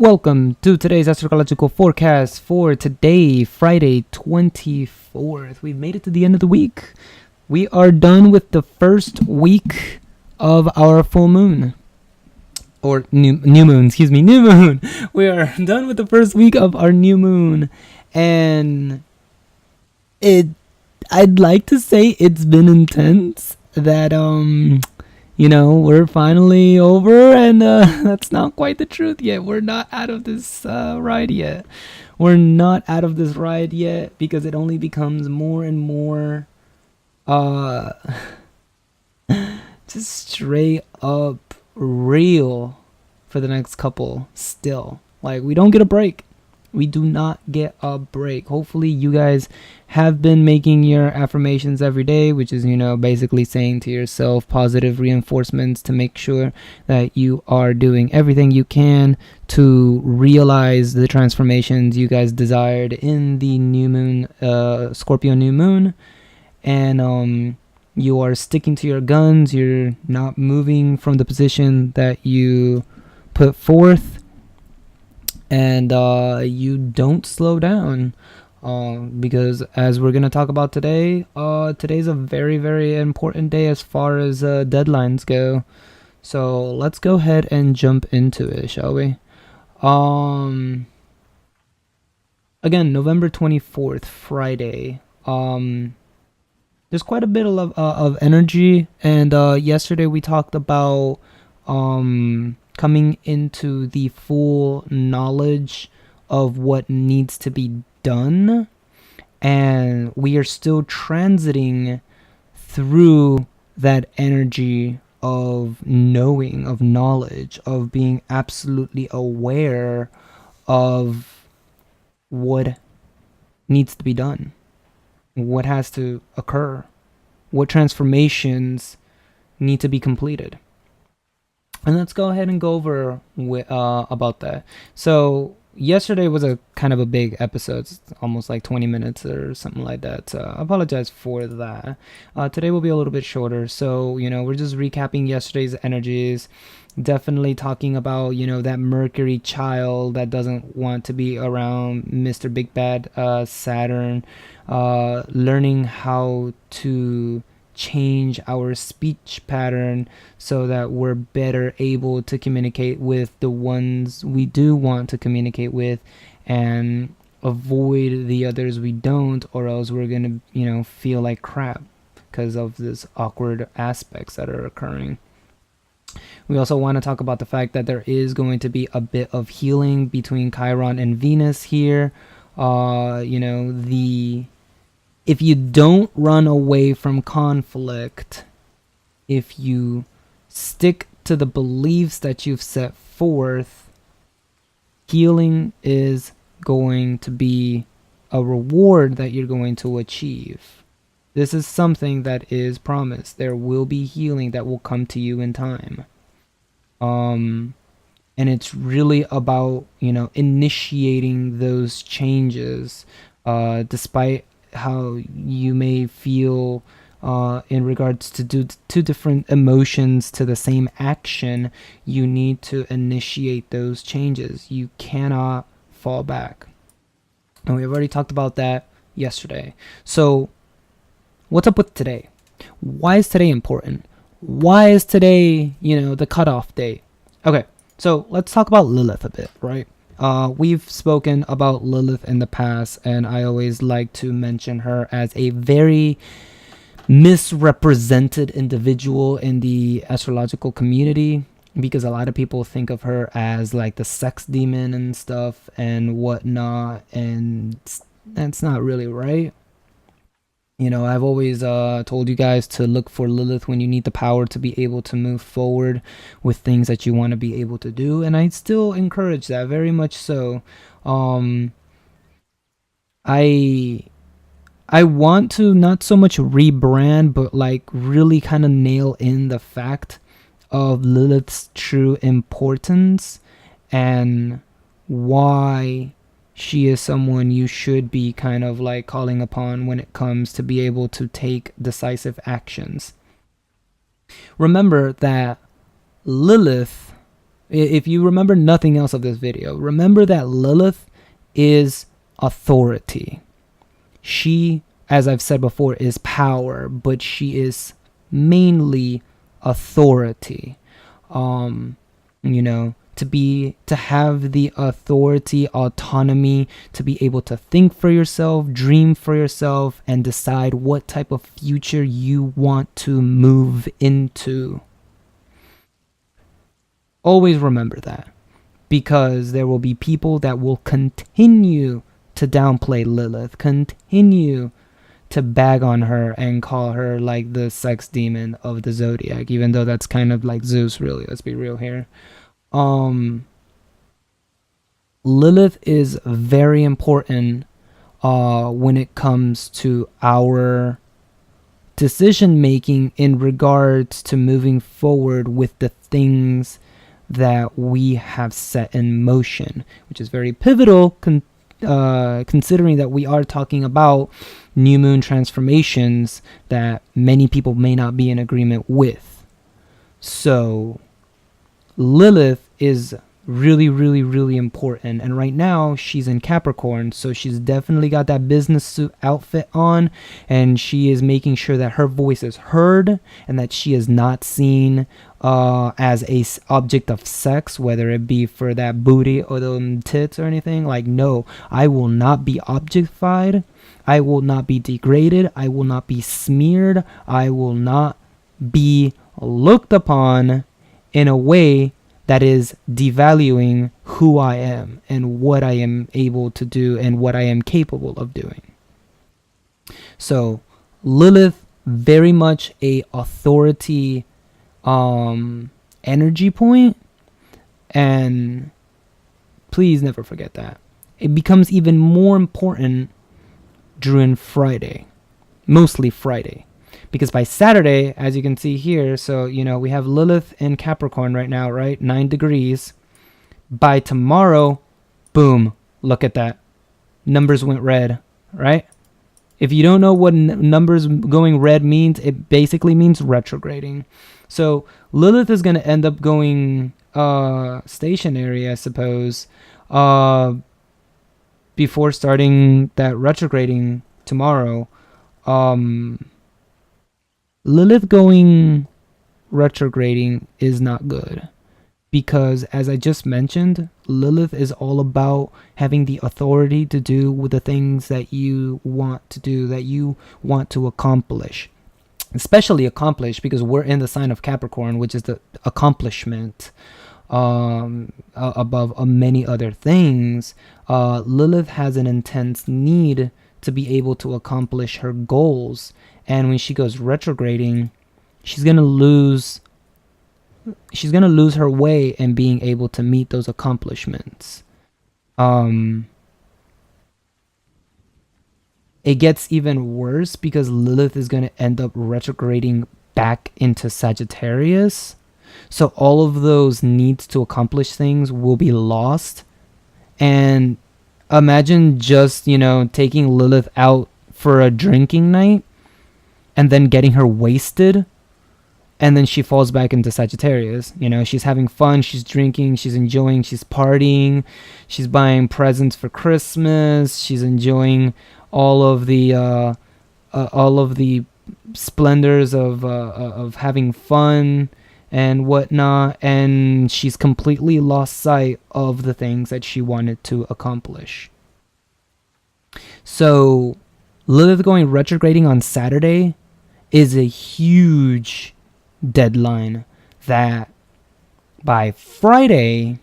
Welcome to today's astrological forecast for today, Friday 24th. We've made it to the end of the week. We are done with the first week of our full moon. Or new moon. We are done with the first week of our new moon. And I'd like to say it's been intense. That we're finally over, and that's not quite the truth yet. We're not out of this ride yet. Because it only becomes more and more just straight up real for the next couple still. Like, we don't get a break. We do not get a break. Hopefully you guys have been making your affirmations every day, which is, basically saying to yourself positive reinforcements to make sure that you are doing everything you can to realize the transformations you guys desired in the new moon, Scorpio new moon. And you are sticking to your guns. You're not moving from the position that you put forth. And you don't slow down, because as we're going to talk about today, today's a very, very important day as far as deadlines go. So let's go ahead and jump into it, shall we? Again, November 24th, Friday. There's quite a bit of energy, and yesterday we talked about coming into the full knowledge of what needs to be done, and we are still transiting through that energy of knowing, of knowledge, of being absolutely aware of what needs to be done, what has to occur, what transformations need to be completed. And let's go ahead and go over about that. So yesterday was a kind of a big episode. It's almost like 20 minutes or something like that. I apologize for that. Today will be a little bit shorter. So, we're just recapping yesterday's energies. Definitely talking about, that Mercury child that doesn't want to be around Mr. Big Bad Saturn. Learning how to change our speech pattern so that we're better able to communicate with the ones we do want to communicate with and avoid the others we don't, or else we're gonna feel like crap because of this awkward aspects that are occurring. We also want to talk about the fact that there is going to be a bit of healing between Chiron and Venus here. If you don't run away from conflict, if you stick to the beliefs that you've set forth, healing is going to be a reward that you're going to achieve. This is something that is promised. There will be healing that will come to you in time. And it's really about, initiating those changes, despite how you may feel in regards to two different emotions to the same action. You need to initiate those changes. You cannot fall back. And we've already talked about that yesterday. So what's up with today? Why is today important? Why is today, the cutoff date? Okay, so let's talk about Lilith a bit, right? We've spoken about Lilith in the past, and I always like to mention her as a very misrepresented individual in the astrological community, because a lot of people think of her as like the sex demon and stuff and whatnot, and that's not really right. I've always told you guys to look for Lilith when you need the power to be able to move forward with things that you want to be able to do. And I still encourage that very much so. I want to not so much rebrand, but like really kind of nail in the fact of Lilith's true importance and why she is someone you should be kind of like calling upon when it comes to be able to take decisive actions. Remember that Lilith If you remember nothing else of this video, remember that Lilith is authority. She, as I've said before, is power, but she is mainly authority. You know, to have the authority, autonomy, to be able to think for yourself, dream for yourself, and decide what type of future you want to move into. Always remember that, because there will be people that will continue to downplay Lilith, continue to bag on her and call her like the sex demon of the zodiac, even though that's kind of like Zeus, really. Let's be real here. Lilith is very important when it comes to our decision making in regards to moving forward with the things that we have set in motion, which is very pivotal considering that we are talking about new moon transformations that many people may not be in agreement with. So Lilith is really, really, really important, and right now she's in Capricorn, so she's definitely got that business suit outfit on, and she is making sure that her voice is heard and that she is not seen as a object of sex, whether it be for that booty or the tits or anything. Like, no, I will not be objectified, I will not be degraded, I will not be smeared, I will not be looked upon in a way that is devaluing who I am and what I am able to do and what I am capable of doing. So Lilith, very much a authority energy point, and please never forget that. It becomes even more important during Friday, mostly Friday. Because by Saturday, as you can see here, so, you know, we have Lilith in Capricorn right now, right? 9 degrees. By tomorrow, boom, look at that. Numbers went red, right? If you don't know what numbers going red means, it basically means retrograding. So Lilith is going to end up going stationary, I suppose, before starting that retrograding tomorrow. Lilith going retrograding is not good, because as I just mentioned, Lilith is all about having the authority to do with the things that you want to do, that you want to accomplish, especially accomplish, because we're in the sign of Capricorn, which is the accomplishment above many other things. Lilith has an intense need to be able to accomplish her goals. And when she goes retrograding, she's gonna lose her way in being able to meet those accomplishments. It gets even worse because Lilith is gonna end up retrograding back into Sagittarius. So all of those needs to accomplish things will be lost. And imagine just, you know, taking Lilith out for a drinking night and then getting her wasted, and then she falls back into Sagittarius. You know, she's having fun, she's drinking, she's enjoying, she's partying, she's buying presents for Christmas, she's enjoying all of the splendors of having fun and whatnot, and she's completely lost sight of the things that she wanted to accomplish. So Lilith going retrograding on Saturday is a huge deadline that by Friday,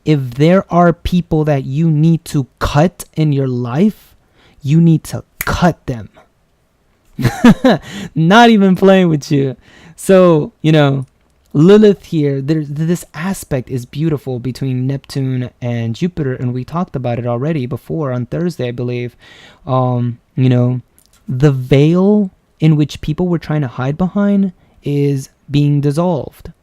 if there are people that you need to cut in your life, you need to cut them. Not even playing with you. So, you know, Lilith here, this aspect is beautiful between Neptune and Jupiter, and we talked about it already before on Thursday, I believe. You know, the veil in which people were trying to hide behind is being dissolved.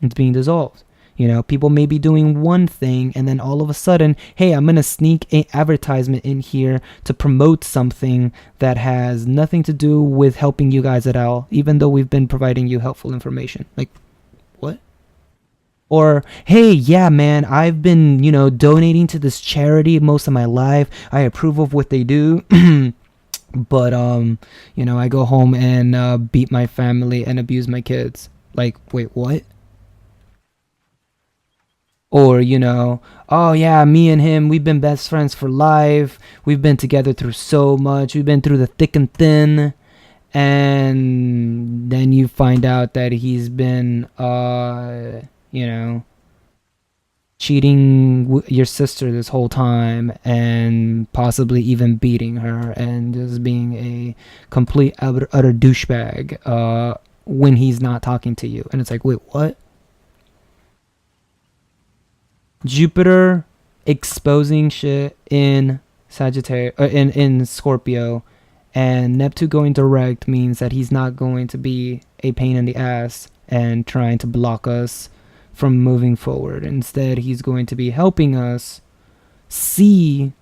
It's being dissolved. You know, people may be doing one thing, and then all of a sudden, hey, I'm going to sneak an advertisement in here to promote something that has nothing to do with helping you guys at all, even though we've been providing you helpful information. Like, what? Or, hey, yeah, man, I've been, donating to this charity most of my life. I approve of what they do. But, I go home and beat my family and abuse my kids. Like, wait, what? Or, oh, yeah, me and him, we've been best friends for life. We've been together through so much. We've been through the thick and thin. And then you find out that he's been, cheating your sister this whole time and possibly even beating her and just being a complete utter douchebag when he's not talking to you. And it's like, wait, what? Jupiter exposing shit in Sagittarius, in Scorpio, and Neptune going direct means that he's not going to be a pain in the ass and trying to block us from moving forward. Instead, he's going to be helping us see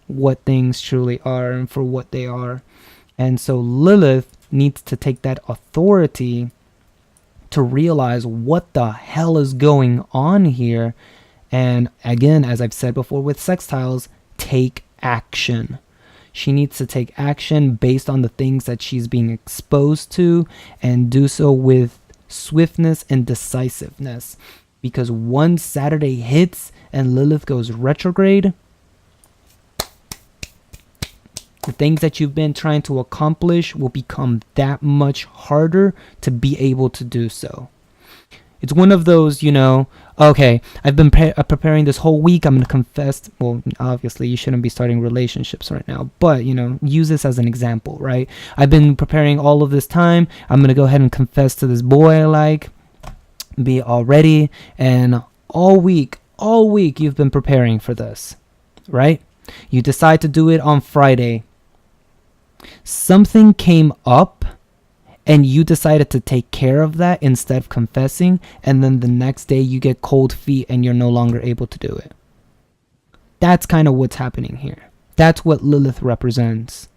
what things truly are and for what they are. And so Lilith needs to take that authority to realize what the hell is going on here. And again, as I've said before with sextiles, take action. She needs to take action based on the things that she's being exposed to and do so with swiftness and decisiveness. Because once Saturday hits and Lilith goes retrograde, the things that you've been trying to accomplish will become that much harder to be able to do so. It's one of those, okay, I've been preparing this whole week. I'm going to confess. Well, obviously, you shouldn't be starting relationships right now. But, use this as an example, right? I've been preparing all of this time. I'm going to go ahead and confess to this boy I like. Be all ready. And all week, you've been preparing for this, right? You decide to do it on Friday. Something came up. And you decided to take care of that instead of confessing. And then the next day you get cold feet and you're no longer able to do it. That's kind of what's happening here. That's what Lilith represents.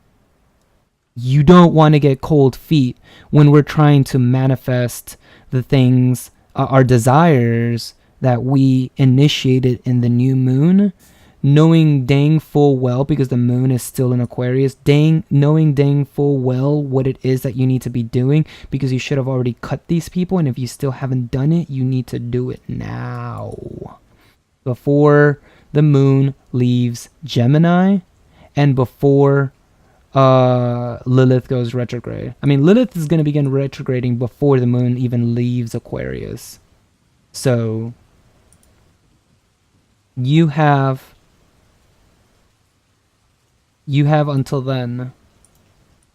You don't want to get cold feet when we're trying to manifest the things, our desires that we initiated in the new moon. Knowing dang full well, because the moon is still in Aquarius, knowing dang full well what it is that you need to be doing, because you should have already cut these people, and if you still haven't done it, you need to do it now. Before the moon leaves Gemini, and before Lilith goes retrograde. I mean, Lilith is going to begin retrograding before the moon even leaves Aquarius. So, you have until then,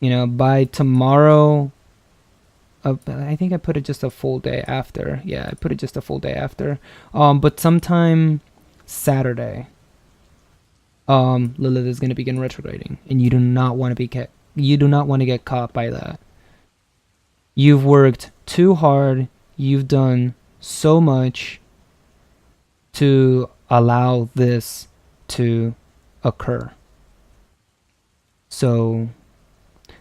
by tomorrow. I think I put it just a full day after. Yeah, I put it just a full day after. But sometime Saturday, Lilith is going to begin retrograding, and you do not want to get caught by that. You've worked too hard. You've done so much to allow this to occur. So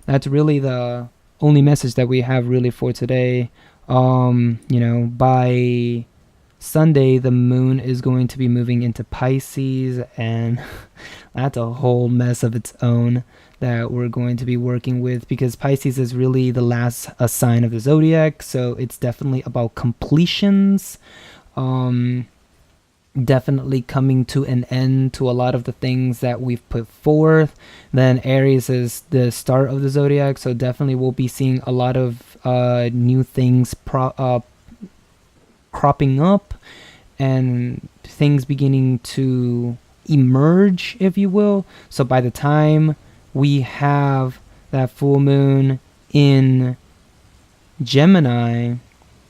that's really the only message that we have really for today. By Sunday, the moon is going to be moving into Pisces, and that's a whole mess of its own that we're going to be working with, because Pisces is really the last sign of the zodiac. So it's definitely about completions. Definitely coming to an end to a lot of the things that we've put forth. Then Aries is the start of the zodiac, so definitely we'll be seeing a lot of new things cropping up and things beginning to emerge, if you will. So by the time we have that full moon in Gemini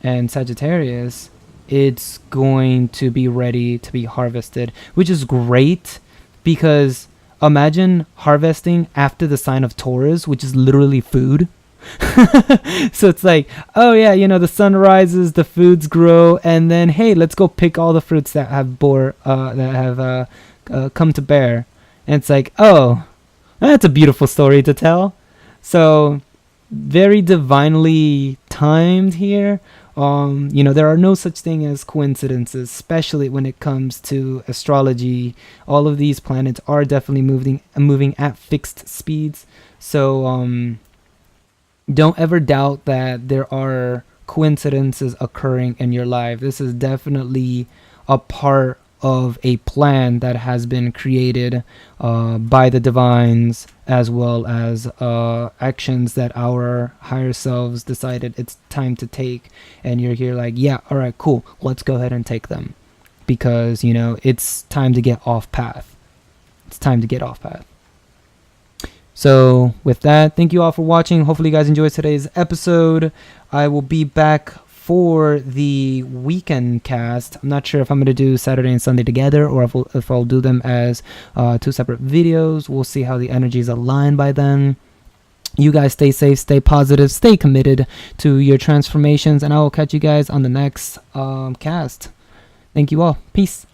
and Sagittarius, it's going to be ready to be harvested, which is great, because imagine harvesting after the sign of Taurus, which is literally food. So it's like, oh yeah, the sun rises, the foods grow, and then hey, let's go pick all the fruits that have come to bear. And it's like, oh, that's a beautiful story to tell. So very divinely timed here. There are no such thing as coincidences, especially when it comes to astrology. All of these planets are definitely moving at fixed speeds. So don't ever doubt that there are coincidences occurring in your life. This is definitely a part of a plan that has been created by the divines, as well as actions that our higher selves decided it's time to take. And you're here like, yeah, all right, cool, let's go ahead and take them, because it's time to get off path. It's time to get off path. So with that, thank you all for watching. Hopefully you guys enjoyed today's episode. I will be back for the weekend cast. I'm not sure if I'm going to do Saturday and Sunday together, or if I'll do them as 2 separate videos. We'll see how the energies align by then. You guys stay safe, stay positive, stay committed to your transformations, and I will catch you guys on the next cast. Thank you all. Peace.